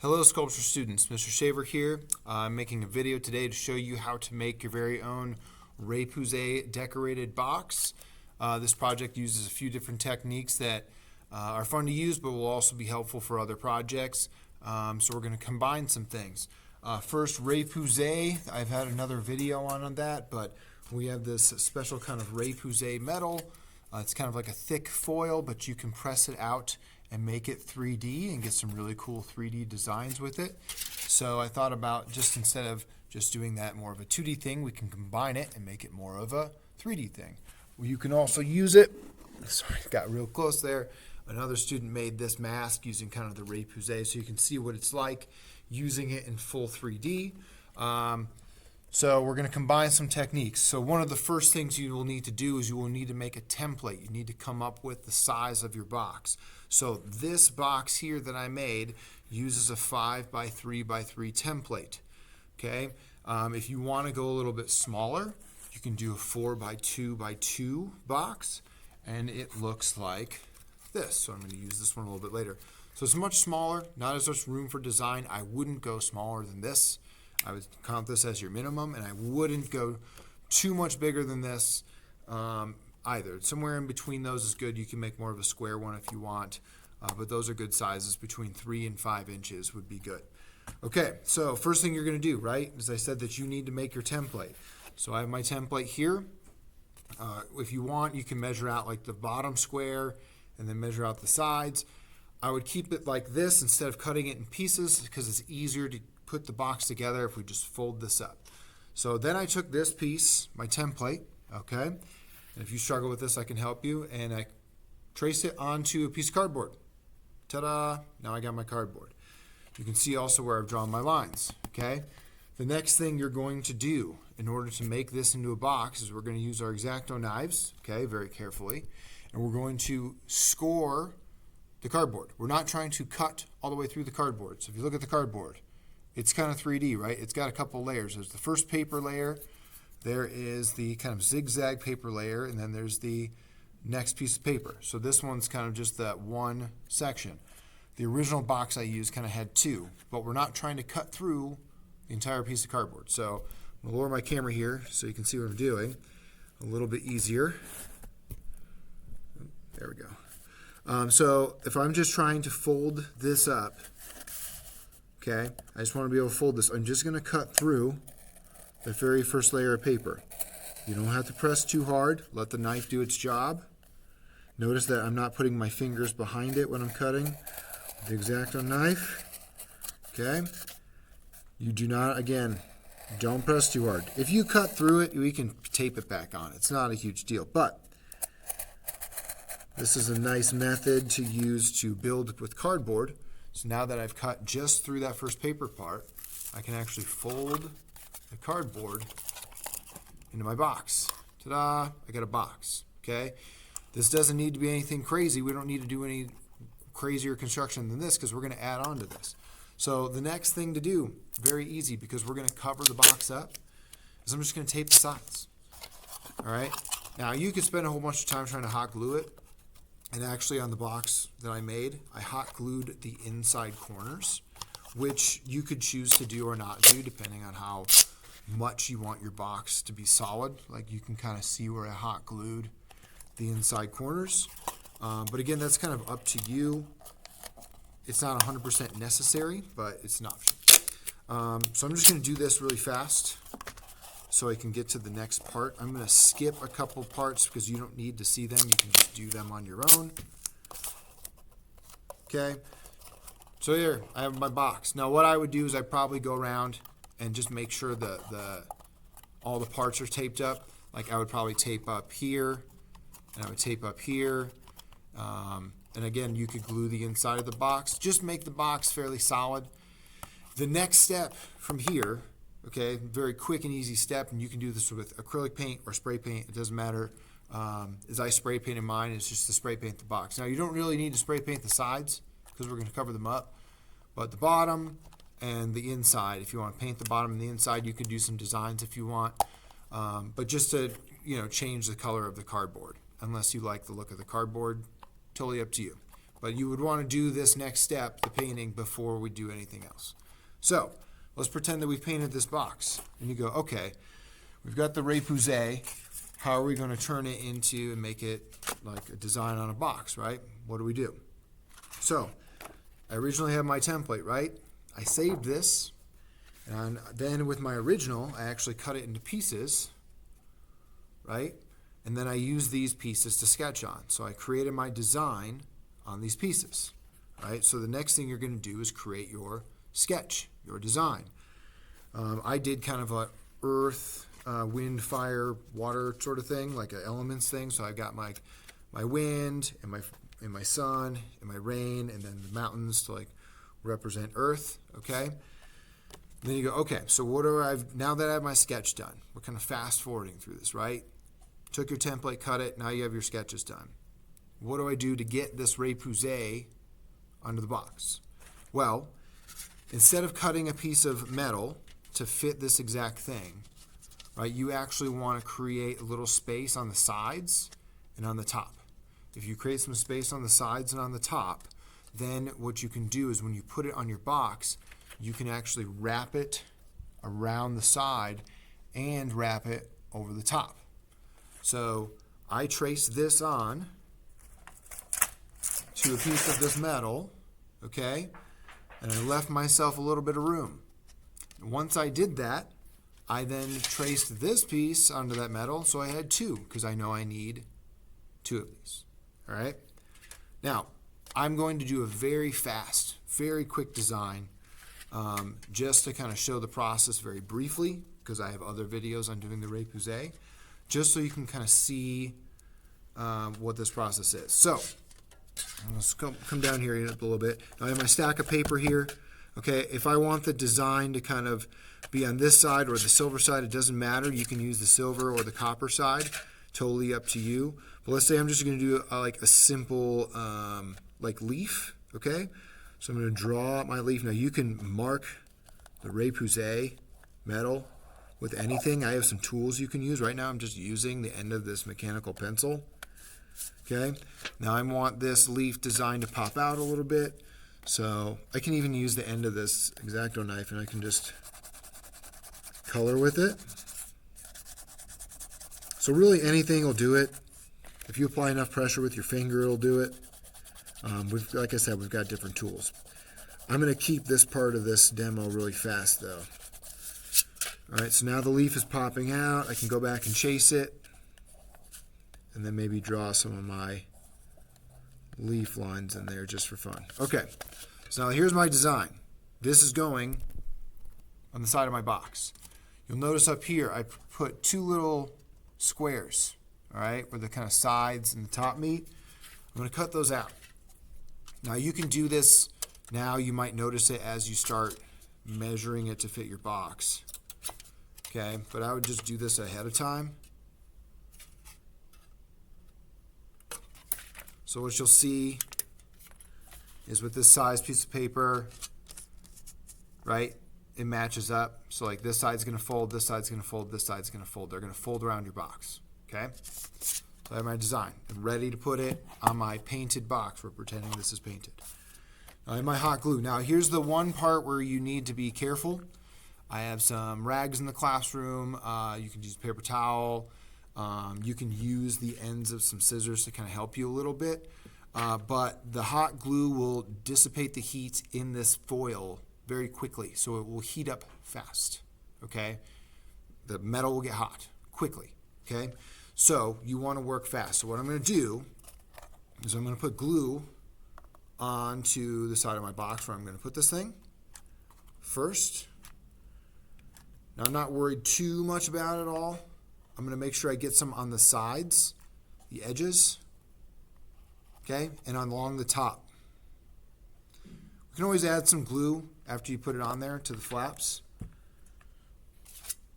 Hello sculpture students, Mr. Shaver here. I'm making a video today to show you how to make your very own Repousse decorated box. This project uses a few different techniques that are fun to use but will also be helpful for other projects. So we're going to combine some things. First, Repousse. I've had another video on that, but we have this special kind of Repousse metal. It's kind of like a thick foil, but you can press it out and make it 3D and get some really cool 3D designs with it. So I thought about just instead of just doing that more of a 2D thing, we can combine it and make it more of a 3D thing. You can also use it, sorry, got real close there. Another student made this mask using kind of the Repousse, so you can see what it's like using it in full 3D. So we're going to combine some techniques. So one of the first things you will need to do is you will need to make a template. You need to come up with the size of your box. So this box here that I made uses a 5x3x3 template. Okay. If you want to go a little bit smaller, you can do a 4x2x2 box, and it looks like this. So I'm going to use this one a little bit later. So it's much smaller, not as much room for design. I wouldn't go smaller than this. I would count this as your minimum, and I wouldn't go too much bigger than this either. Somewhere in between those is good. You can make more of a square one if you want, but those are good sizes. Between 3 and 5 inches would be good. Okay, so first thing you're going to do, right, is I said that you need to make your template. So I have my template here. If you want, you can measure out like the bottom square and then measure out the sides. I would keep it like this instead of cutting it in pieces because it's easier to put the box together if we just fold this up. So then I took this piece, my template, okay, and if you struggle with this, I can help you, and I traced it onto a piece of cardboard. Ta-da! Now I got my cardboard. You can see also where I've drawn my lines, okay? The next thing you're going to do in order to make this into a box is we're going to use our X-Acto knives, okay, very carefully, and we're going to score the cardboard. We're not trying to cut all the way through the cardboard. So if you look at the cardboard, it's kind of 3D, right? It's got a couple layers. There's the first paper layer, there is the kind of zigzag paper layer, and then there's the next piece of paper. So this one's kind of just that one section. The original box I used kind of had two, but we're not trying to cut through the entire piece of cardboard. So I'm going to lower my camera here so you can see what I'm doing a little bit easier. There we go. So if I'm just trying to fold this up, okay, I just want to be able to fold this. I'm just going to cut through the very first layer of paper. You don't have to press too hard. Let the knife do its job. Notice that I'm not putting my fingers behind it when I'm cutting the X-Acto knife. Okay. You do not, again, don't press too hard. If you cut through it, we can tape it back on. It's not a huge deal, but this is a nice method to use to build with cardboard. So now that I've cut just through that first paper part, I can actually fold the cardboard into my box. Ta-da! I got a box, okay? This doesn't need to be anything crazy. We don't need to do any crazier construction than this because we're going to add on to this. So the next thing to do, very easy because we're going to cover the box up, is I'm just going to tape the sides. All right? Now you could spend a whole bunch of time trying to hot glue it. And actually on the box that I made, I hot glued the inside corners, which you could choose to do or not do depending on how much you want your box to be solid. Like you can kind of see where I hot glued the inside corners. But again, that's kind of up to you. It's not 100% necessary, but it's an option. So I'm just going to do this really fast so I can get to the next part. I'm going to skip a couple parts because you don't need to see them. You can just do them on your own. Okay. So here, I have my box. Now what I would do is I'd probably go around and just make sure all the parts are taped up. Like I would probably tape up here, and I would tape up here. And again, you could glue the inside of the box. Just make the box fairly solid. The next step from here, okay, very quick and easy step, and you can do this with acrylic paint or spray paint. It doesn't matter. As I spray painted mine, it's just to spray paint the box. Now, you don't really need to spray paint the sides because we're going to cover them up, but the bottom and the inside, if you want to paint the bottom and the inside, you can do some designs if you want, but just to change the color of the cardboard. Unless you like the look of the cardboard, totally up to you. But you would want to do this next step, the painting, before we do anything else. So let's pretend that we've painted this box. And you go, okay, we've got the Repousse. How are we going to turn it into and make it like a design on a box, right? What do we do? So I originally had my template, right? I saved this. And then with my original, I actually cut it into pieces, right? And then I used these pieces to sketch on. So I created my design on these pieces, right? So the next thing you're going to do is create your sketch, your design. I did kind of a earth, wind, fire, water sort of thing, like an elements thing. So I got my wind and my sun and my rain, and then the mountains to like represent earth, okay? And then you go, okay, so now that I have my sketch done, we're kind of fast forwarding through this, right? Took your template, cut it, now you have your sketches done. What do I do to get this Repousse onto the box? Well, instead of cutting a piece of metal to fit this exact thing, right, you actually want to create a little space on the sides and on the top. If you create some space on the sides and on the top, then what you can do is when you put it on your box, you can actually wrap it around the side and wrap it over the top. So I traced this on to a piece of this metal, okay, and I left myself a little bit of room. Once I did that, I then traced this piece onto that metal, so I had two, because I know I need two of these, all right? Now, I'm going to do a very fast, very quick design, just to kind of show the process very briefly, because I have other videos on doing the Repousse, just so you can kind of see what this process is. So let's come down here a little bit. Now I have my stack of paper here. Okay, if I want the design to kind of be on this side or the silver side, it doesn't matter. You can use the silver or the copper side. Totally up to you. But let's say I'm just going to do like a simple like leaf. Okay, so I'm going to draw my leaf. Now you can mark the Repousse metal with anything. I have some tools you can use. Right now I'm just using the end of this mechanical pencil. Okay, now I want this leaf design to pop out a little bit. So I can even use the end of this X-Acto knife and I can just color with it. So really anything will do it. If you apply enough pressure with your finger, it'll do it. Like I said, we've got different tools. I'm going to keep this part of this demo really fast though. All right, so now the leaf is popping out. I can go back and chase it and then maybe draw some of my leaf lines in there just for fun. Okay, so now here's my design. This is going on the side of my box. You'll notice up here I put two little squares, all right, where the kind of sides and the top meet. I'm going to cut those out. Now you can do this now. You might notice it as you start measuring it to fit your box. Okay, but I would just do this ahead of time. So what you'll see is with this size piece of paper, right, it matches up. So like this side's going to fold, this side's going to fold, this side's going to fold. They're going to fold around your box, okay? So I have my design. I'm ready to put it on my painted box. We're pretending this is painted. Now I have my hot glue. Now here's the one part where you need to be careful. I have some rags in the classroom. You can use paper towel. You can use the ends of some scissors to kind of help you a little bit. But the hot glue will dissipate the heat in this foil very quickly, so it will heat up fast, okay? The metal will get hot quickly, okay? So you want to work fast. So what I'm going to do is I'm going to put glue onto the side of my box where I'm going to put this thing first. Now I'm not worried too much about it all. I'm going to make sure I get some on the sides, the edges, okay, and along the top. We can always add some glue after you put it on there to the flaps.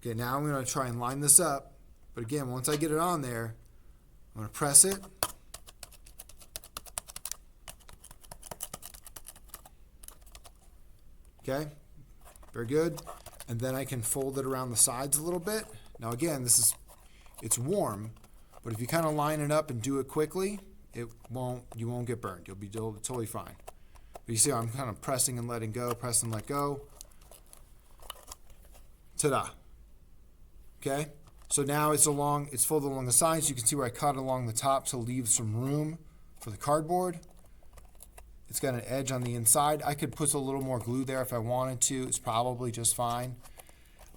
Okay, now I'm going to try and line this up, but again, once I get it on there, I'm going to press it. Okay, very good. And then I can fold it around the sides a little bit. Now again, it's warm, but if you kind of line it up and do it quickly, you won't get burned. You'll be totally fine. But you see how I'm kind of pressing and letting go, press and let go. Ta-da. Okay? So now it's folded along the sides. You can see where I cut along the top to leave some room for the cardboard. It's got an edge on the inside. I could put a little more glue there if I wanted to. It's probably just fine.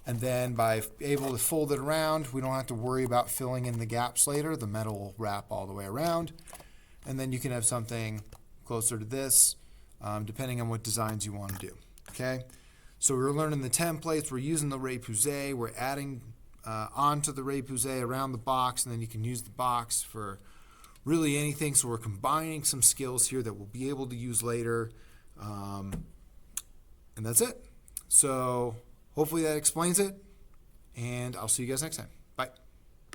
And then by able to fold it around, we don't have to worry about filling in the gaps later. The metal will wrap all the way around. And then you can have something closer to this, depending on what designs you want to do. Okay? So we're learning the templates. We're using the Repousse. We're adding onto the Repousse around the box, and then you can use the box for really anything. So we're combining some skills here that we'll be able to use later. And that's it. So hopefully that explains it, and I'll see you guys next time.